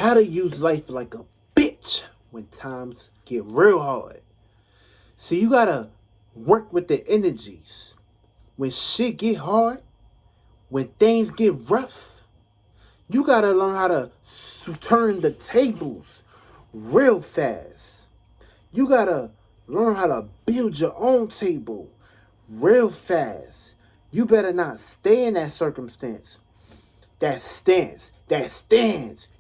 how to use life like a bitch when times get real hard. So you gotta work with the energies. When shit get hard, when things get rough, you gotta learn how to turn the tables real fast. You gotta learn how to build your own table real fast. You better not stay in that circumstance, that stance.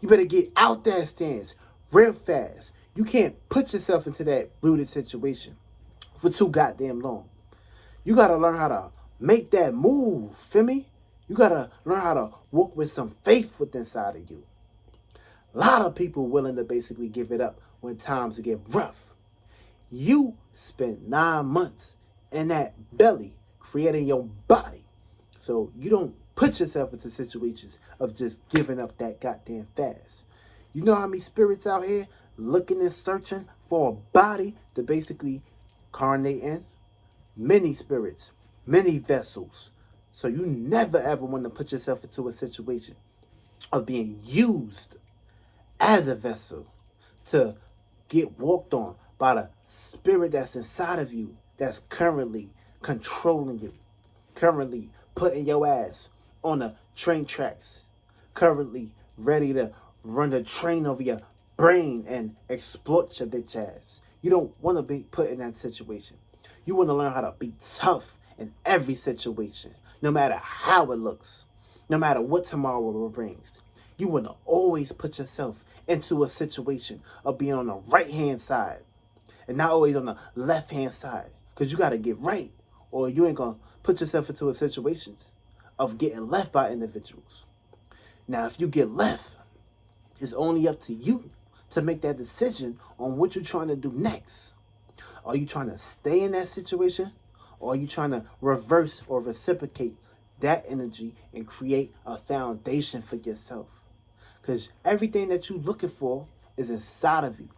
You better get out that stance real fast. You can't put yourself into that rooted situation for too goddamn long. You gotta learn how to make that move, feel me? You gotta learn how to walk with some faith within inside of you. A lot of people willing to basically give it up when times get rough. You spent 9 months in that belly creating your body. So you don't put yourself into situations of just giving up that goddamn fast. You know how many spirits out here looking and searching for a body to basically carnate in? Many spirits, many vessels. So you never ever want to put yourself into a situation of being used as a vessel to get walked on by the spirit that's inside of you that's currently controlling you, currently putting your ass on the train tracks, currently ready to run the train over your brain and exploit your bitch ass. You don't want to be put in that situation. You want to learn how to be tough in every situation, no matter how it looks, no matter what tomorrow brings. You want to always put yourself into a situation of being on the right-hand side and not always on the left-hand side, because you got to get right, or you ain't going to put yourself into a situation of getting left by individuals. Now, if you get left, it's only up to you to make that decision on what you're trying to do next. Are you trying to stay in that situation, or are you trying to reverse or reciprocate that energy and create a foundation for yourself? Because everything that you're looking for is inside of you.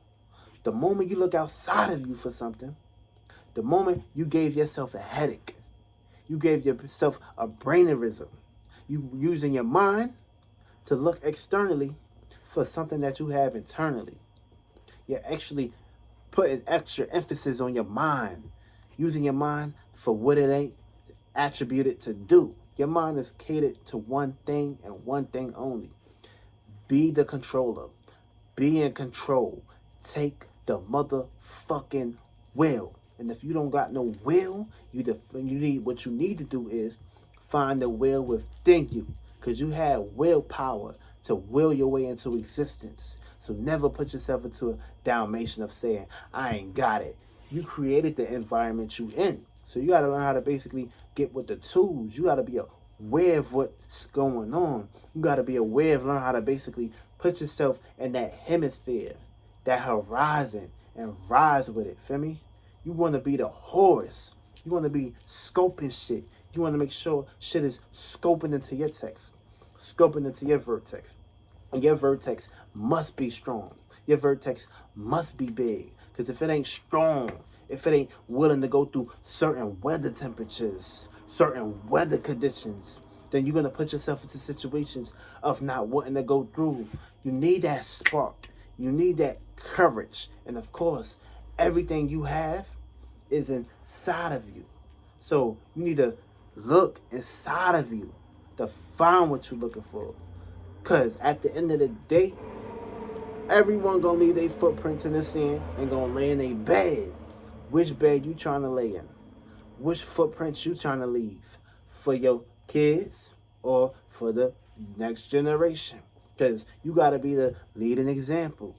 The moment you look outside of you for something, the moment you gave yourself a headache, you gave yourself a brainerism, you using your mind to look externally for something that you have internally. You're actually putting extra emphasis on your mind, using your mind for what it ain't attributed to do. Your mind is catered to one thing and one thing only. Be the controller. Be in control. Take the motherfucking will. And if you don't got no will, what you need to do is find the will within you, because you have willpower to will your way into existence. So never put yourself into a dalmatian of saying, I ain't got it. You created the environment you in. So you got to learn how to basically get with the tools. You got to be aware of what's going on. You got to be aware of learn how to basically put yourself in that hemisphere, that horizon, and rise with it. Feel me? You want to be the horse. You want to be scoping shit. You want to make sure shit is scoping into your text, scoping into your vertex. And your vertex must be strong. Your vertex must be big. Because if it ain't strong, if it ain't willing to go through certain weather temperatures, certain weather conditions, then you're going to put yourself into situations of not wanting to go through. You need that spark. You need that courage. And of course, everything you have is inside of you. So you need to look inside of you to find what you're looking for. Because at the end of the day, everyone going to leave their footprints in the sand and going to lay in a bed. Which bed you trying to lay in? Which footprints you trying to leave? For your kids or for the next generation? Because you got to be the leading example.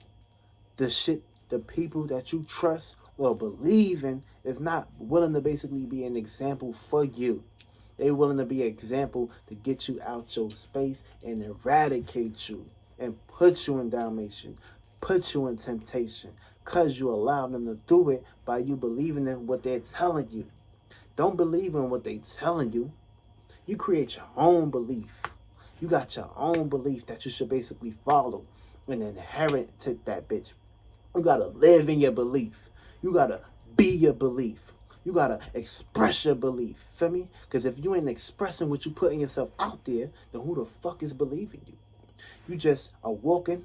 The people that you trust or believe in is not willing to basically be an example for you. They willing to be an example to get you out your space and eradicate you and put you in damnation, put you in temptation, because you allow them to do it by you believing in what they're telling you. Don't believe in what they're telling you. You create your own belief. You got your own belief that you should basically follow and inherit to that bitch. You got to live in your belief. You got to be your belief. You got to express your belief. Feel me? Because if you ain't expressing what you putting yourself out there, then who the fuck is believing you? You just a walking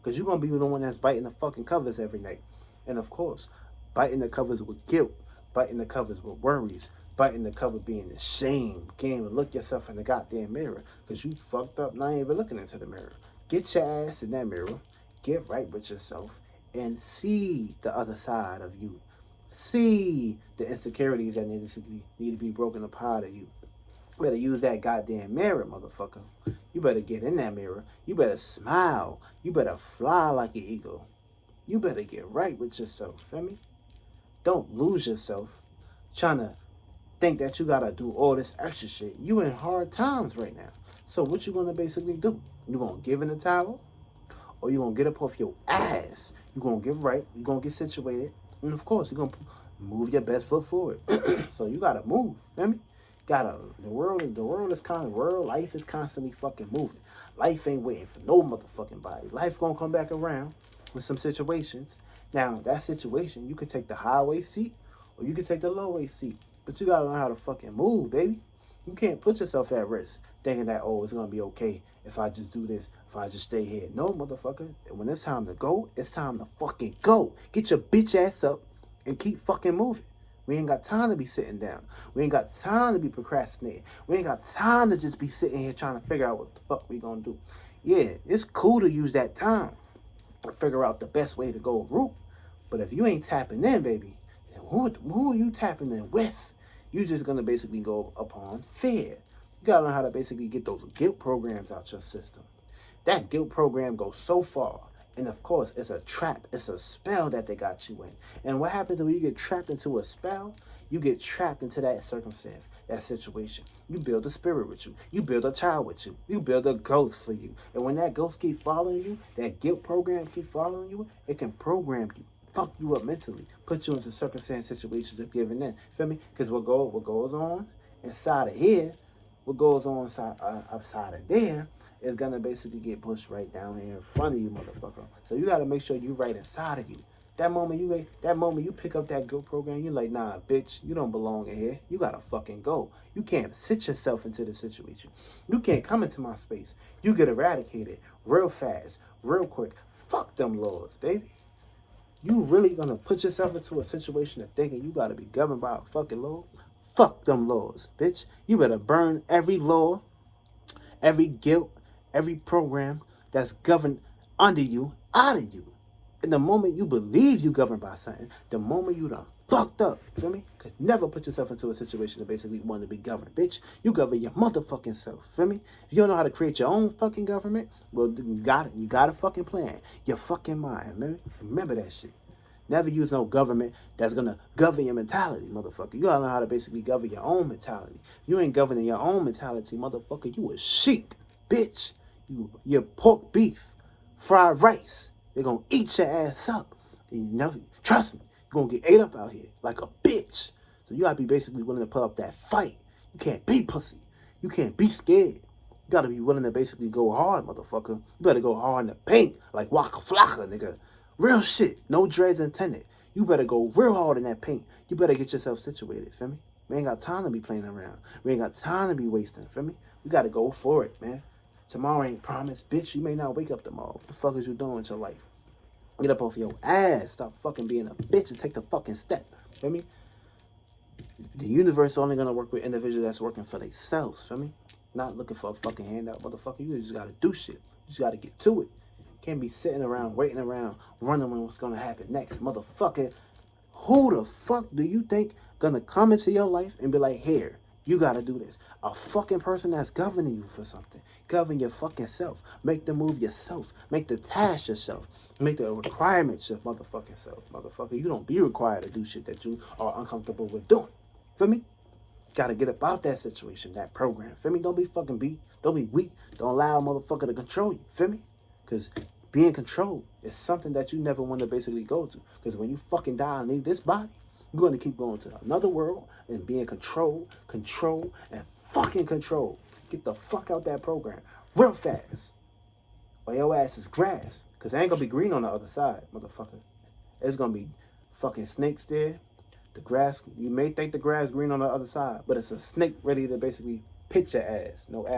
Because you're going to be the one that's biting the fucking covers every night. And of course, biting the covers with guilt, biting the covers with worries, biting the cover being ashamed. Can't even look yourself in the goddamn mirror because you fucked up, not even looking into the mirror. Get your ass in that mirror, get right with yourself, and see the other side of you. See the insecurities that need to be broken apart of you. You better use that goddamn mirror, motherfucker. You better get in that mirror. You better smile. You better fly like an eagle. You better get right with yourself, feel me? Don't lose yourself trying to think that you gotta do all this extra shit. You in hard times right now. So what you gonna basically do? You gonna give in the towel? Or you gonna get up off your ass? You gonna get right, you gonna get situated, and of course, you're gonna move your best foot forward. So you gotta move, feel me? Life is constantly fucking moving. Life ain't waiting for no motherfucking body. Life gonna come back around with some situations. Now, that situation, you can take the highway seat or you can take the low-way seat. But you gotta learn how to fucking move, baby. You can't put yourself at risk thinking that, oh, it's gonna be okay if I just do this, if I just stay here. No, motherfucker. When it's time to go, it's time to fucking go. Get your bitch ass up and keep fucking moving. We ain't got time to be sitting down. We ain't got time to be procrastinating. We ain't got time to just be sitting here trying to figure out what the fuck we gonna do. Yeah, it's cool to use that time to figure out the best way to go route. But if you ain't tapping in, baby, who are you tapping in with? You're just gonna basically go upon fear. You gotta learn how to basically get those guilt programs out your system. That guilt program goes so far. And of course, it's a trap. It's a spell that they got you in. And what happens when you get trapped into a spell? You get trapped into that circumstance, that situation. You build a spirit with you. You build a child with you. You build a ghost for you. And when that ghost keep following you, that guilt program keep following you, it can program you, fuck you up mentally, put you into circumstance situations of giving in. Feel me? Because what goes on inside of here, what goes on outside of there, is gonna basically get pushed right down here in front of you, motherfucker. So you gotta make sure you right inside of you. That moment you pick up that guilt program, you're like, nah, bitch, you don't belong in here. You gotta fucking go. You can't sit yourself into the situation. You can't come into my space. You get eradicated real fast, real quick. Fuck them laws, baby. You really gonna put yourself into a situation of thinking you gotta be governed by a fucking law? Fuck them laws, bitch. You better burn every law, every guilt, every program that's governed under you, out of you. And the moment you believe you governed by something, the moment you done fucked up, feel me? Cause never put yourself into a situation to basically want to be governed, bitch. You govern your motherfucking self, feel me? If you don't know how to create your own fucking government, well, you got it. You got a fucking plan. Your fucking mind, man. Remember that shit. Never use no government that's gonna govern your mentality, motherfucker. You gotta know how to basically govern your own mentality. You ain't governing your own mentality, motherfucker. You a sheep, bitch. You're pork beef, fried rice. They're gonna eat your ass up. And you know, trust me, you're gonna get ate up out here like a bitch. So you gotta be basically willing to put up that fight. You can't be pussy. You can't be scared. You gotta be willing to basically go hard, motherfucker. You better go hard in the paint like Waka Flocka, nigga. Real shit. No dreads intended. You better go real hard in that paint. You better get yourself situated, feel me? We ain't got time to be playing around. We ain't got time to be wasting, feel me? We gotta go for it, man. Tomorrow ain't promised. Bitch, you may not wake up tomorrow. What the fuck is you doing with your life? Get up off your ass. Stop fucking being a bitch and take the fucking step. Feel me? The universe only gonna work with individuals that's working for themselves. Feel me? Not looking for a fucking handout, motherfucker. You just gotta do shit. You just gotta get to it. Can't be sitting around, waiting around, wondering what's gonna happen next. Motherfucker, who the fuck do you think gonna come into your life and be like, here, you gotta do this? A fucking person that's governing you for something. Govern your fucking self. Make the move yourself. Make the task yourself. Make the requirements your motherfucking self. Motherfucker, you don't be required to do shit that you are uncomfortable with doing. Feel me? Gotta get up out that situation, that program. Feel me? Don't be fucking beat. Don't be weak. Don't allow a motherfucker to control you. Feel me? Because being controlled is something that you never want to basically go to. Because when you fucking die and leave this body, you're going to keep going to another world and being controlled, and fucking controlled. Get the fuck out that program real fast. Or your ass is grass. Because it ain't going to be green on the other side, motherfucker. It's going to be fucking snakes there. The grass, you may think the grass green on the other side, but it's a snake ready to basically pitch your ass. No ass.